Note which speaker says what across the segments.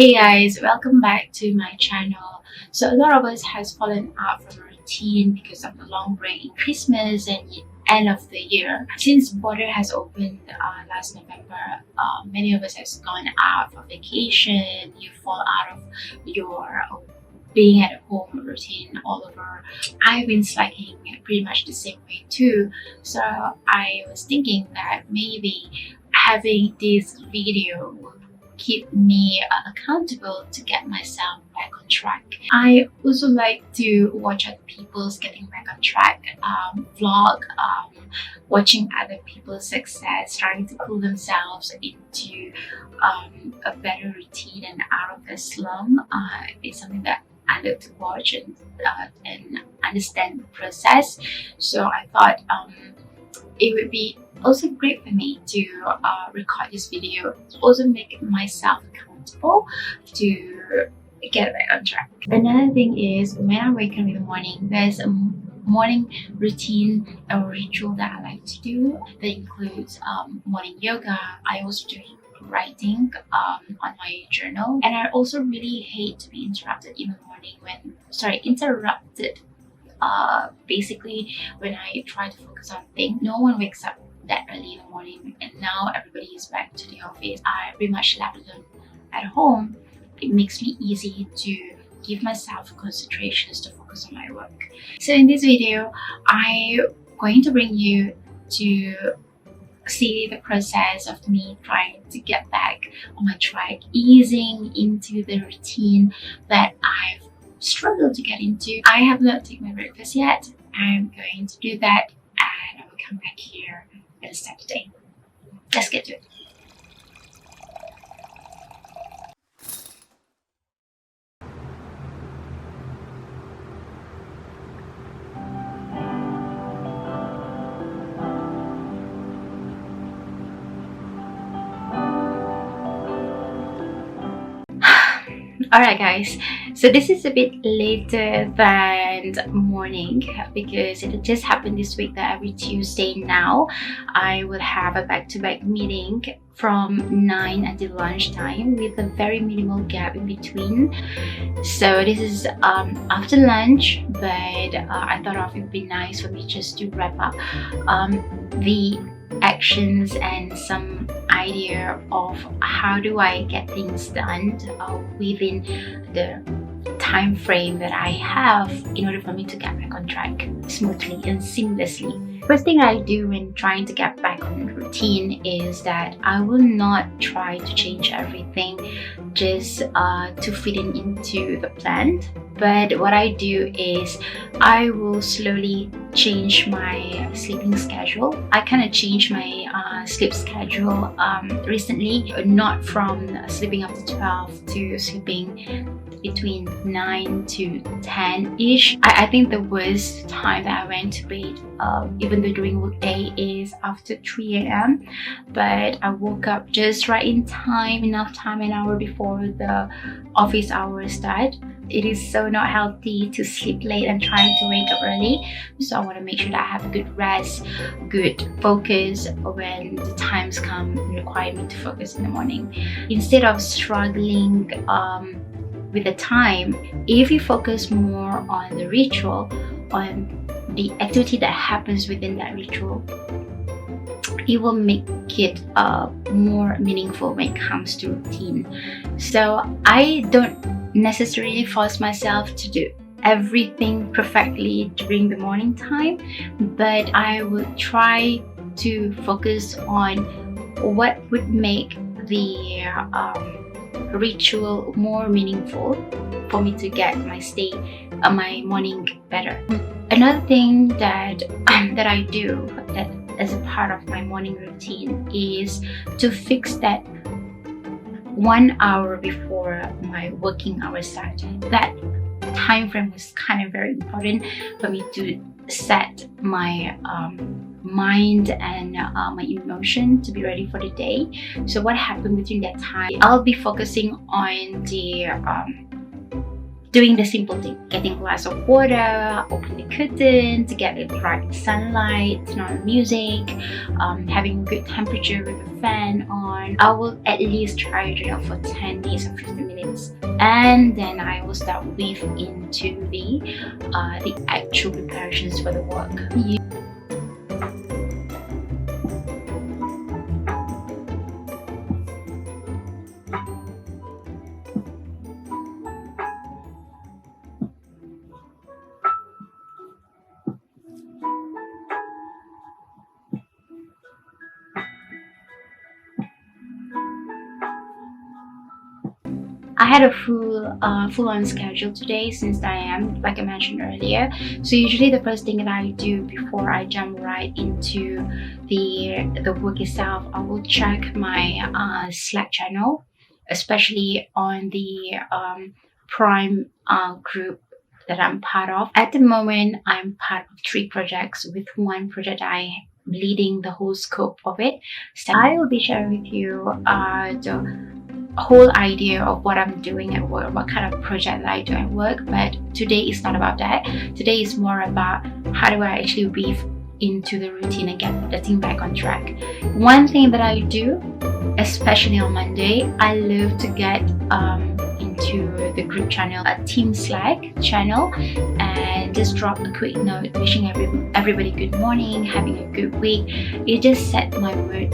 Speaker 1: Hey guys, welcome back to my channel. So a lot of us has fallen out from routine because of the long break in Christmas and end of the year. Since border has opened last November, many of us has gone out for vacation. You fall out of your being at home routine all over. I've been slacking pretty much the same way too. So I was thinking that maybe having this video will keep me accountable to get myself back on track. I also like to watch other people's getting back on track, vlog, watching other people's success, trying to pull themselves into a better routine and out of the slum. It's something that I like to watch and understand the process. So I thought it would be also great for me to record this video, also make myself accountable to get back on track. Another thing is, when I wake up in the morning, there's a morning routine or ritual that I like to do that includes morning yoga. I also do writing on my journal, and I also really hate to be interrupted in the morning basically when I try to focus on things. No one wakes up that early in the morning, and now everybody is back to the office. I pretty much left alone at home. It makes me easy to give myself concentrations to focus on my work. So in this video, I'm going to bring you to see the process of me trying to get back on my track, easing into the routine that I've struggled to get into. I have not taken my breakfast yet. I'm going to do that, and I will come back here at the start of the day. Let's get to it. Alright guys, so this is a bit later than morning because it just happened this week that every Tuesday now I will have a back-to-back meeting from 9 until lunchtime with a very minimal gap in between. So this is after lunch, but I thought it would be nice for me just to wrap up the actions and some idea of how do I get things done within the time frame that I have in order for me to get back on track smoothly and seamlessly. First thing I do when trying to get back on routine is that I will not try to change everything just to fit into the plan. But what I do is I will slowly change my sleeping schedule. I kind of changed my sleep schedule recently, not from sleeping up to 12 to sleeping between 9 to 10-ish. I think the worst time that I went to bed, even though during workday, is after 3 a.m. But I woke up just right in time, enough time, an hour before the office hours start. It is so not healthy to sleep late and trying to wake up early. So I want to make sure that I have a good rest, good focus when the times come and require me to focus in the morning. Instead of struggling with the time, if you focus more on the ritual, on the activity that happens within that ritual, it will make it more meaningful when it comes to routine. So I don't necessarily force myself to do everything perfectly during the morning time, but I would try to focus on what would make the ritual more meaningful for me to get my morning better. Another thing that I do that as a part of my morning routine is to fix that 1 hour before my working hours start. That time frame was kind of very important for me to set my mind and my emotion to be ready for the day. So what happened between that time, I'll be focusing on the doing the simple thing, getting a glass of water, open the curtain to get the right sunlight, turn on music, having good temperature with the fan on. I will at least try to do that for 10 minutes or 15 minutes, and then I will start weave into the actual preparations for the work. I had a full-on schedule today since I am, like I mentioned earlier. So usually the first thing that I do before I jump right into the work itself, I will check my Slack channel, especially on the Prime group that I'm part of. At the moment, I'm part of 3 projects, with one project I leading the whole scope of it. So I will be sharing with you the whole idea of what I'm doing at work, what kind of project that I do at work. But today is not about that. Today is more about how do I actually weave into the routine and get the thing back on track. One thing that I do, especially on Monday, I love to get into the group channel, a team Slack channel, and just drop a quick note wishing everybody good morning, having a good week. It just set my mood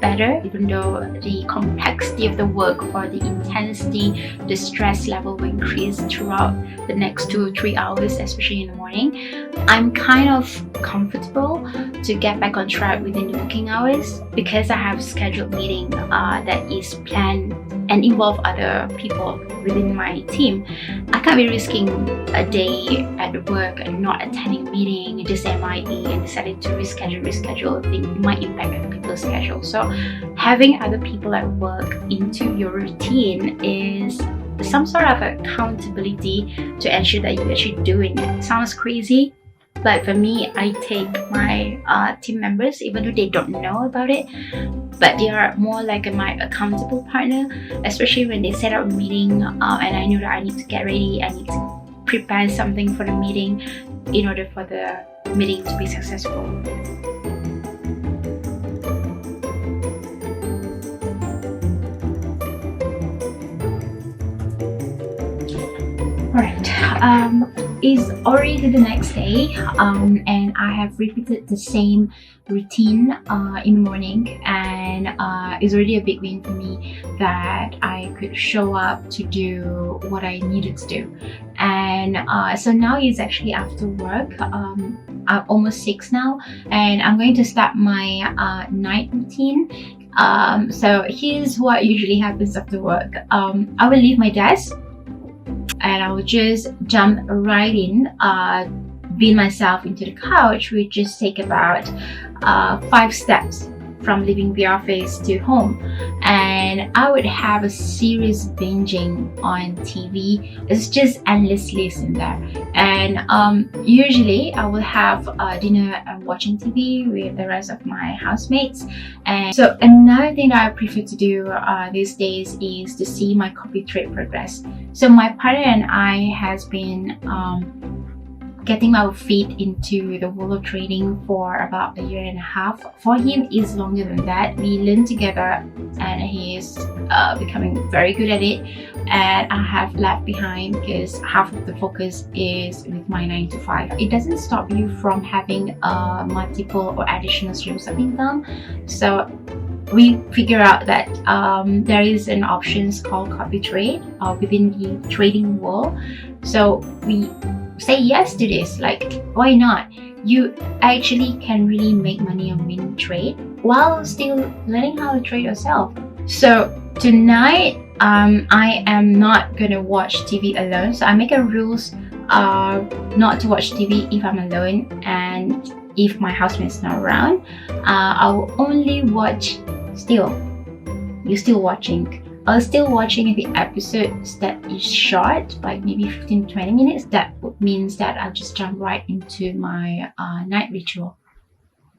Speaker 1: better, even though the complexity of the work or the intensity, the stress level will increase throughout the next 2 or 3 hours, especially in the morning. I'm kind of comfortable to get back on track within the working hours because I have scheduled meeting that is planned and involve other people within my team. I can't be risking a day at work and not attending a meeting, just MIE, and decided to reschedule. It might impact other people's schedule. So having other people at work into your routine is some sort of accountability to ensure that you're actually doing it. Sounds crazy, but for me, I take my team members, even though they don't know about it, but they are more like my accountable partner, especially when they set up a meeting and I know that I need to get ready, I need to prepare something for the meeting in order for the meeting to be successful. Alright, it's already the next day, and I have repeated the same routine in the morning, and it's already a big win for me that I could show up to do what I needed to do. And so now it's actually after work, almost 6 now, and I'm going to start my night routine. So here's what usually happens after work. I will leave my desk and I will just jump right in, beam myself into the couch, which just take about 5 steps from leaving the office to home, and I would have a serious binging on TV. It's just endless lists in there, and usually I will have dinner and watching TV with the rest of my housemates. And so another thing that I prefer to do these days is to see my copy trade progress. So my partner and I has been getting our feet into the world of trading for about 1.5 years. For him, it's longer than that. We learned together and he is becoming very good at it, and I have left behind because half of the focus is with my 9 to 5. It doesn't stop you from having multiple or additional streams of income. So we figure out that there is an option called copy trade within the trading world. So we say yes to this. Like, why not? You actually can really make money on win trade while still learning how to trade yourself. So tonight I am not gonna watch TV alone. So I make a rules not to watch TV if I'm alone and if my housemate's not around. I will only watch you're still watching. I was still watching the episodes that is short, like maybe 15-20 minutes. That means that I'll just jump right into my night ritual.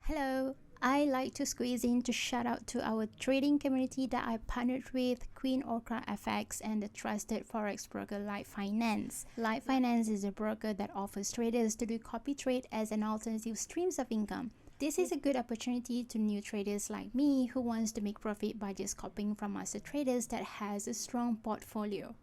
Speaker 2: Hello, I like to squeeze in to shout out to our trading community that I partnered with, Queen Orca FX and the trusted forex broker Light Finance. Light Finance is a broker that offers traders to do copy trade as an alternative streams of income. This is a good opportunity to new traders like me who wants to make profit by just copying from master traders that has a strong portfolio.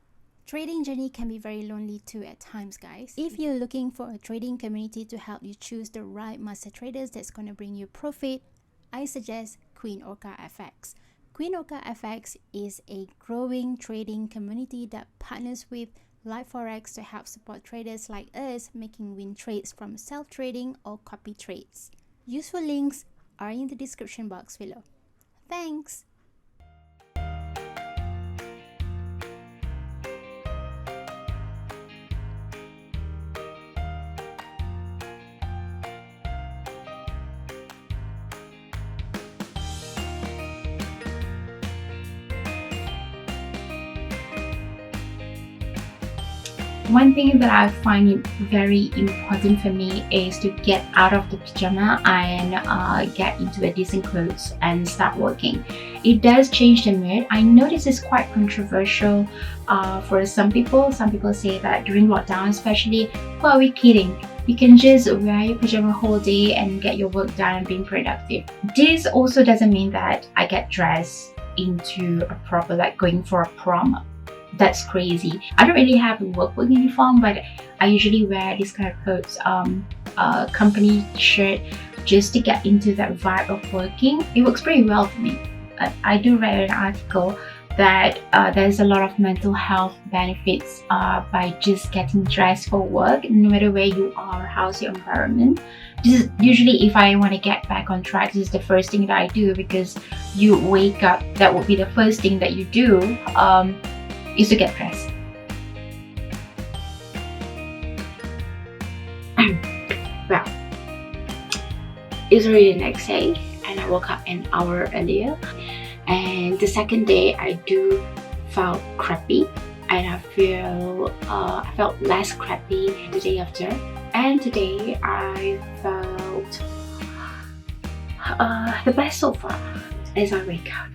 Speaker 2: Trading journey can be very lonely too at times, guys. If you're looking for a trading community to help you choose the right master traders that's going to bring you profit, I suggest Queen Orca FX. Queen Orca FX is a growing trading community that partners with Live Forex to help support traders like us making win trades from self-trading or copy trades. Useful links are in the description box below. Thanks!
Speaker 1: One thing that I find it very important for me is to get out of the pajama and get into a decent clothes and start working. It does change the mood. I know this is quite controversial for some people. Some people say that during lockdown especially, who are we kidding? You can just wear your pajama whole day and get your work done and being productive. This also doesn't mean that I get dressed into a proper, like going for a prom. That's crazy. I don't really have a work uniform, but I usually wear this kind of clothes, company shirt, just to get into that vibe of working. It works pretty well for me. I do read an article that there's a lot of mental health benefits by just getting dressed for work, no matter where you are, how's your environment. This is usually, if I want to get back on track, this is the first thing that I do, because you wake up, that would be the first thing that you do. Is to get dressed. Well, it's already the next day and I woke up an hour earlier, and the second day I do felt crappy, and I felt less crappy the day after, and today I felt the best so far as I wake up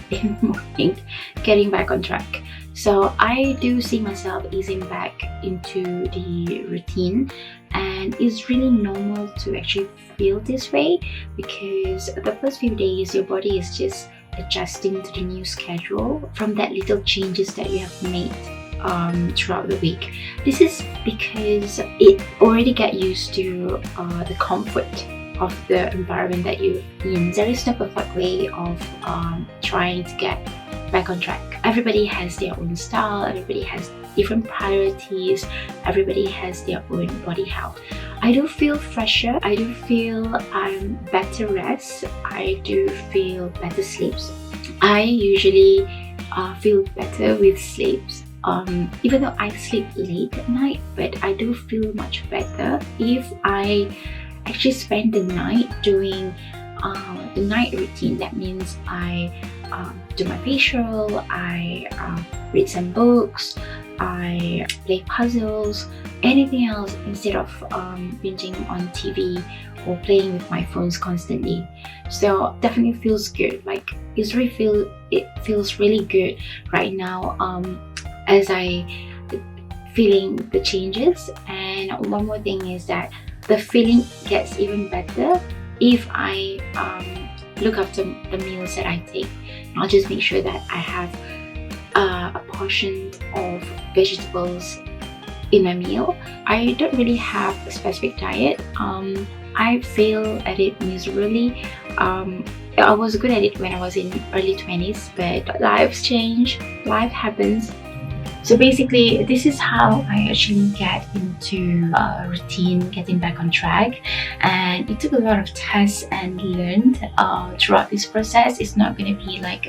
Speaker 1: in the morning, getting back on track. So I do see myself easing back into the routine, and it's really normal to actually feel this way, because the first few days your body is just adjusting to the new schedule from that little changes that you have made throughout the week. This is because it already get used to the comfort of the environment that you're in. There is no perfect way of trying to get back on track. Everybody has their own style, everybody has different priorities, everybody has their own body health. I do feel fresher, I do feel I'm better rest, I do feel better sleeps. I usually feel better with sleeps. Even though I sleep late at night, but I do feel much better if I actually spend the night doing the night routine. That means I do my facial, I read some books, I play puzzles, anything else instead of binging on TV or playing with my phones constantly. So definitely feels good. Like it feels really good right now as I feeling the changes. And one more thing is that the feeling gets even better if I look after the meals that I take. I'll just make sure that I have a portion of vegetables in my meal. I don't really have a specific diet. I fail at it miserably. I was good at it when I was in early 20s, but life's changed, life happens. So basically, this is how I actually get into a routine, getting back on track. And it took a lot of tests and learned throughout this process. It's not going to be like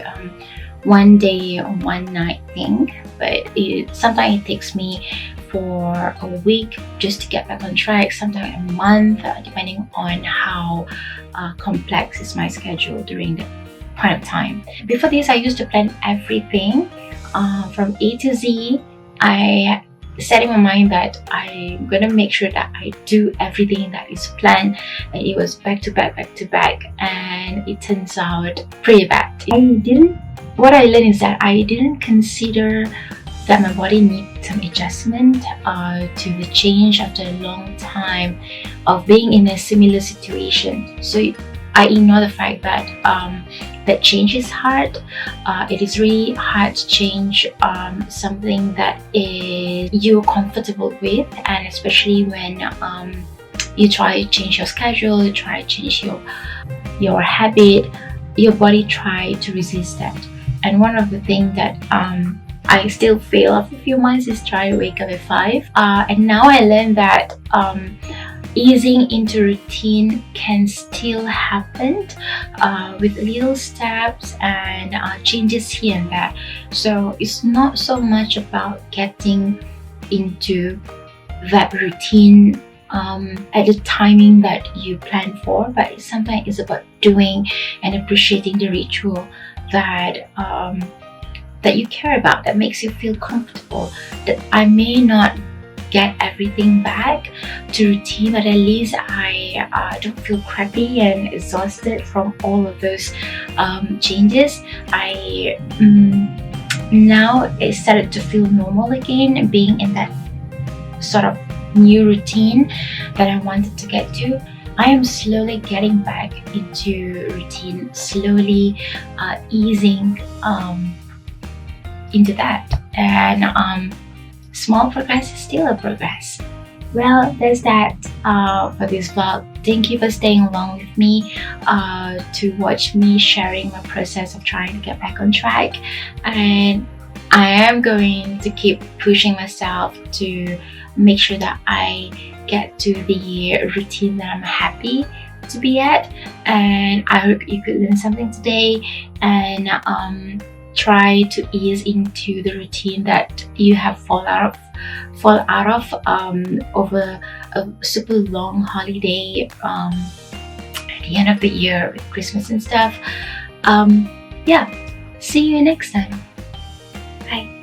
Speaker 1: one day or one night thing, but sometimes it takes me for a week just to get back on track, sometimes a month, depending on how complex is my schedule during that point of time. Before this, I used to plan everything from A to Z. I setting my mind that I'm gonna make sure that I do everything that is planned, and it was back to back, and it turns out pretty bad. What I learned is that I didn't consider that my body needs some adjustment to the change after a long time of being in a similar situation. So I ignore the fact that that change is hard. It is really hard to change something that you're comfortable with, and especially when you try to change your schedule, you try to change your habit, your body try to resist that. And one of the things that I still fail after a few months is try to wake up at 5. And now I learned that easing into routine can still happen with little steps and changes here and there. So it's not so much about getting into that routine at the timing that you plan for, but sometimes it's about doing and appreciating the ritual that you care about, that makes you feel comfortable. That I may not get everything back to routine, but at least I don't feel crappy and exhausted from all of those changes. I now it started to feel normal again, being in that sort of new routine that I wanted to get to. I am slowly getting back into routine, slowly easing into that, and small progress is still a progress. Well, there's that for this vlog. Thank you for staying along with me to watch me sharing my process of trying to get back on track, and I am going to keep pushing myself to make sure that I get to the routine that I'm happy to be at. And I hope you could learn something today and try to ease into the routine that you have fall out of over a super long holiday at the end of the year with Christmas and stuff. Yeah, see you next time. Bye.